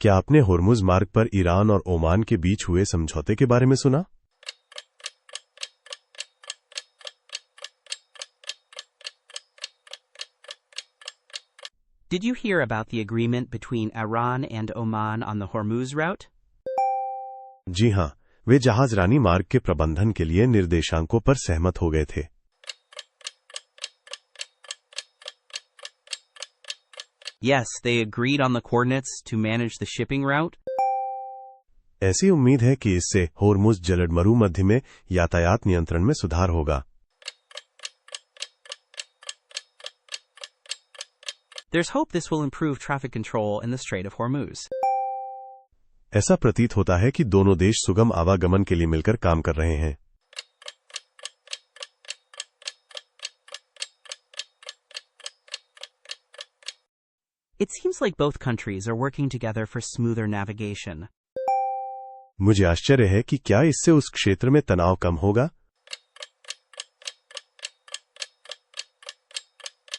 क्या आपने होर्मुज मार्ग पर ईरान और ओमान के बीच हुए समझौते के बारे में सुना? Did you hear about the agreement between Iran and Oman on the Hormuz route? जी हां, वे जहाजरानी मार्ग के प्रबंधन के लिए निर्देशांकों पर सहमत हो गए थे। Yes, they agreed on the coordinates to manage the shipping route. ऐसी उम्मीद है कि इससे होर्मुज जलद मरुमध्य में यातायात नियंत्रण में सुधार होगा। There's hope this will improve traffic control in the Strait of Hormuz. ऐसा प्रतीत होता है कि दोनों देश सुगम आवागमन के लिए मिलकर काम कर रहे हैं। It seems like both countries are working together for smoother navigation. मुझे आश्चर्य है कि क्या इससे उस क्षेत्र में तनाव कम होगा?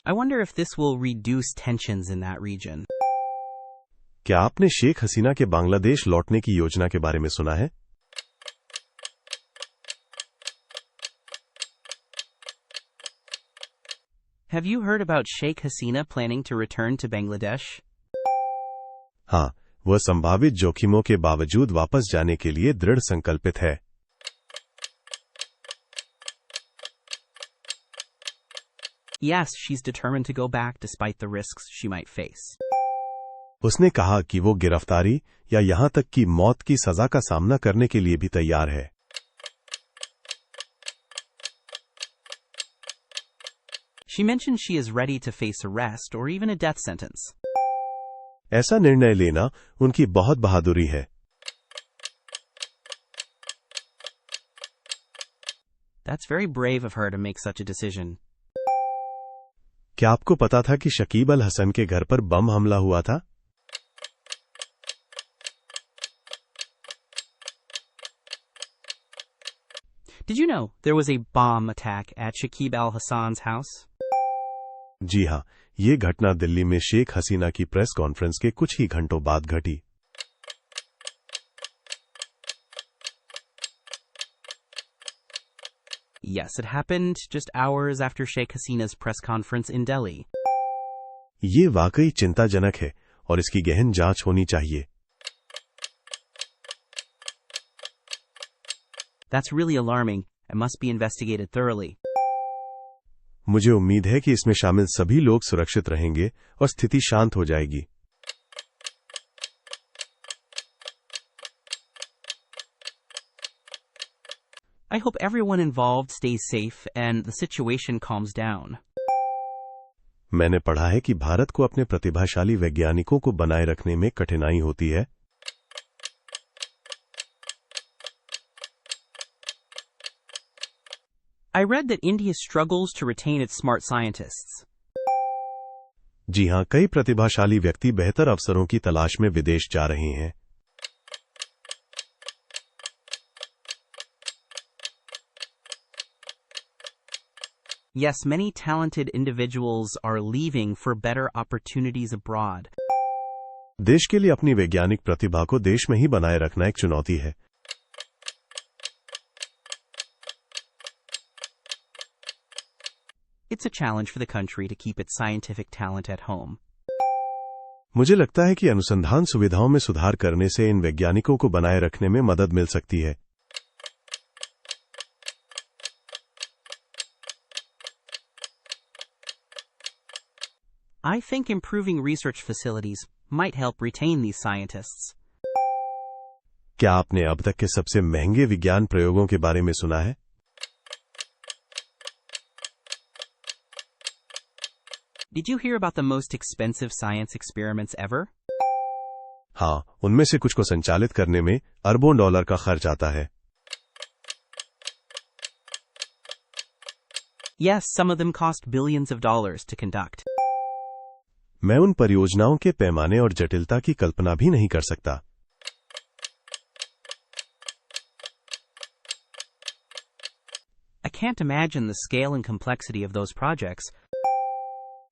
I wonder if this will reduce tensions in that region. क्या आपने शेख हसीना के बांग्लादेश लौटने की योजना के बारे में सुना है? Have you heard about Sheikh Hasina planning to return to Bangladesh? हाँ, वह संभावित जोखिमों के बावजूद वापस जाने के लिए दृढ़ संकल्पित है। Yes, she's determined to go back despite the risks she might face. उसने कहा कि वो गिरफ्तारी या यहां तक कि मौत की सजा का सामना करने के लिए भी तैयार है। She mentioned she is ready to face arrest or even a death sentence. ऐसा निर्णय लेना उनकी बहुत बहादुरी है। That's very brave of her to make such a decision. क्या आपको पता था कि शकीब अल हसन के घर पर बम हमला हुआ था? Did you know there was a bomb attack at Shakib al-Hassan's house? जी हां, ये घटना दिल्ली में शेख हसीना की प्रेस कॉन्फ्रेंस के कुछ ही घंटों बाद घटी। Yes, it happened just hours after Sheikh Hasina's press conference in Delhi. ये वाकई चिंताजनक है और इसकी गहन जांच होनी चाहिए। That's really alarming and must be investigated thoroughly. मुझे उम्मीद है कि इसमें शामिल सभी लोग सुरक्षित रहेंगे और स्थिति शांत हो जाएगी। I hope everyone involved stays safe and the situation calms down. मैंने पढ़ा है कि भारत को अपने प्रतिभाशाली वैज्ञानिकों को बनाए रखने में कठिनाई होती है। I read that India struggles to retain its smart scientists. जी हां, कई प्रतिभाशाली व्यक्ति बेहतर अवसरों की तलाश में विदेश जा रहे हैं। Yes, many talented individuals are leaving for better opportunities abroad. देश के लिए अपनी वैज्ञानिक प्रतिभा को देश में ही बनाए रखना एक चुनौती है। It's a challenge for the country to keep its scientific talent at home. मुझे लगता है कि अनुसंधान सुविधाओं में सुधार करने से इन वैज्ञानिकों को बनाए रखने में मदद मिल सकती है। I think improving research facilities might help retain these scientists. क्या आपने अब तक के सबसे महंगे विज्ञान प्रयोगों के बारे में सुना है? Did you hear about the most expensive science experiments ever? हाँ, उनमें से कुछ को संचालित करने में अरबों डॉलर का खर्च आता है। Yes, some of them cost billions of dollars to conduct. मैं उन परियोजनाओं के पैमाने और जटिलता की कल्पना भी नहीं कर सकता। I can't imagine the scale and complexity of those projects.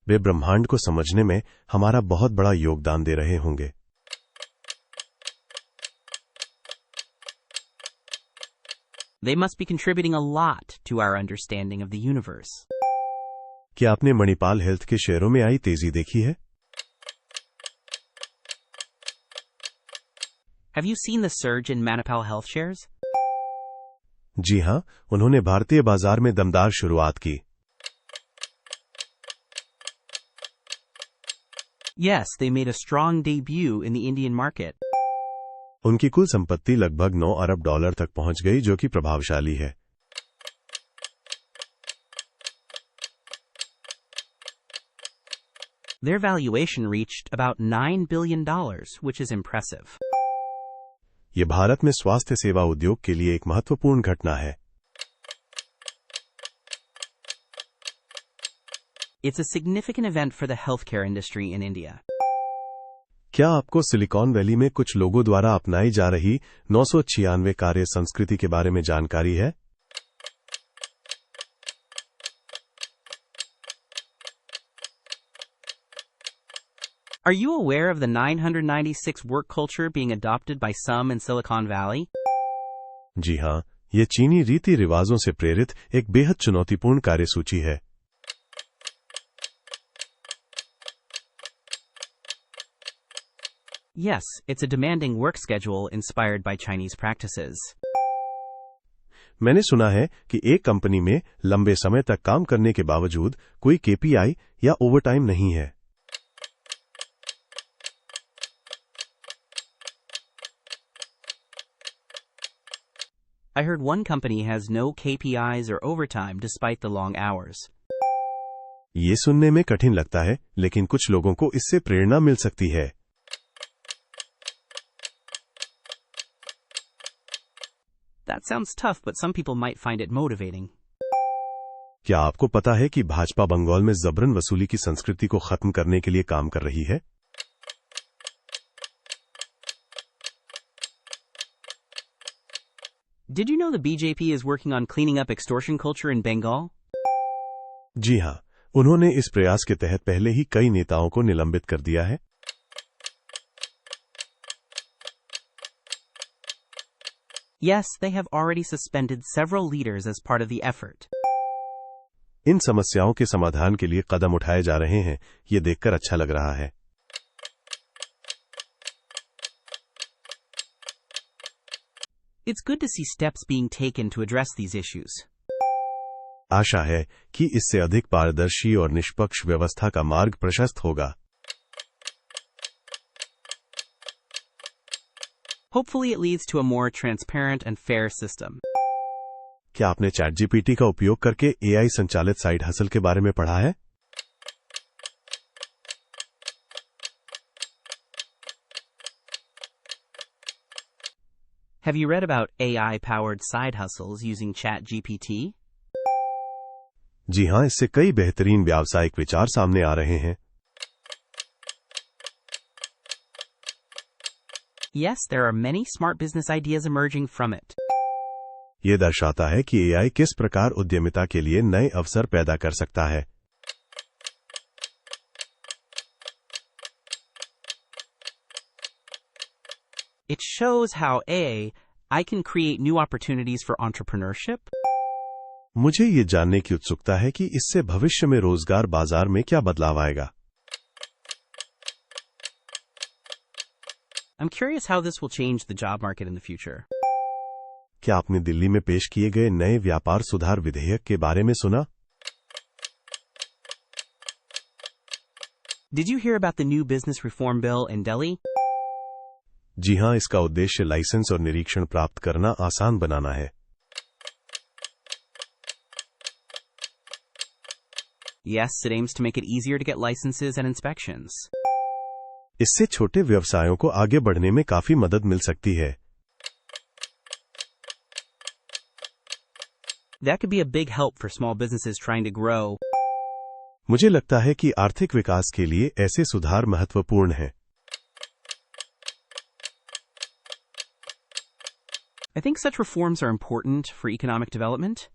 वे ब्रह्मांड को समझने में हमारा बहुत बड़ा योगदान दे रहे होंगे। They must be contributing a lot to our understanding of the universe. क्या आपने मणिपाल हेल्थ के शेयरों में आई तेजी देखी है? Have you seen the surge in Manipal Health shares? जी हां, उन्होंने भारतीय बाजार में दमदार शुरुआत की। Yes, they made a strong debut in the Indian market. उनकी कुल संपत्ति लगभग 9 अरब डॉलर तक पहुंच गई, जो कि प्रभावशाली है। Their valuation reached about $9 billion, which is impressive. ये भारत में स्वास्थ्य सेवा उद्योग के लिए एक महत्वपूर्ण घटना है। It's a significant event for the healthcare industry in India. क्या आपको सिलिकॉन वैली में कुछ लोगों द्वारा अपनाई जा रही 996 कार्य संस्कृति के बारे में जानकारी है? Are you aware of the 996 work culture being adopted by some in Silicon Valley? जी हां, ये चीनी रीति रिवाजों से प्रेरित एक बेहद चुनौतीपूर्ण कार्यसूची है। Yes, it's a demanding work schedule inspired by Chinese practices. मैंने सुना है कि एक कंपनी में लंबे समय तक काम करने के बावजूद कोई केपीआई या ओवरटाइम नहीं है। I heard one company has no KPIs or overtime despite the long hours. ये सुनने में कठिन लगता है, लेकिन कुछ लोगों को इससे प्रेरणा मिल सकती है। That sounds tough, but some people might find it motivating. क्या आपको पता है कि भाजपा बंगाल में जबरन वसूली की संस्कृति को खत्म करने के लिए काम कर रही है? Did you know the BJP is working on cleaning up extortion culture in Bengal? जी हां, उन्होंने इस प्रयास के तहत पहले ही कई नेताओं को निलंबित कर दिया है। Yes, they have already suspended several leaders as part of the effort. इन समस्याओं के समाधान के लिए कदम उठाए जा रहे हैं, ये देखकर अच्छा लग रहा है। It's good to see steps being taken to address these issues. आशा है कि इससे अधिक पारदर्शी और निष्पक्ष व्यवस्था का मार्ग प्रशस्त होगा। Hopefully it leads to a more transparent and fair system. क्या आपने चैटजीपीटी का उपयोग करके एआई संचालित साइड हसल के बारे में पढ़ा है? Have you read about AI-powered side hustles using ChatGPT? जी हां, इससे कई बेहतरीन व्यावसायिक विचार सामने आ रहे हैं। Yes, there are many smart business ideas emerging from it. ये दर्शाता है कि एआई किस प्रकार उद्यमिता के लिए नए अवसर पैदा कर सकता है। It shows how AI can create new opportunities for entrepreneurship. मुझे ये जानने की उत्सुकता है कि इससे भविष्य में रोजगार बाजार में क्या बदलाव आएगा। I'm curious how this will change the job market in the future. क्या आपने दिल्ली में पेश किए गए नए व्यापार सुधार विधेयक के बारे में सुना? Did you hear about the new business reform bill in Delhi? जी हां, इसका उद्देश्य लाइसेंस और निरीक्षण प्राप्त करना आसान बनाना है। Yes, it aims to make it easier to get licenses and inspections. इससे छोटे व्यवसायों को आगे बढ़ने में काफी मदद मिल सकती है। That could be a big help for small businesses trying to grow. मुझे लगता है कि आर्थिक विकास के लिए ऐसे सुधार महत्वपूर्ण हैं। I think such reforms are important for economic development.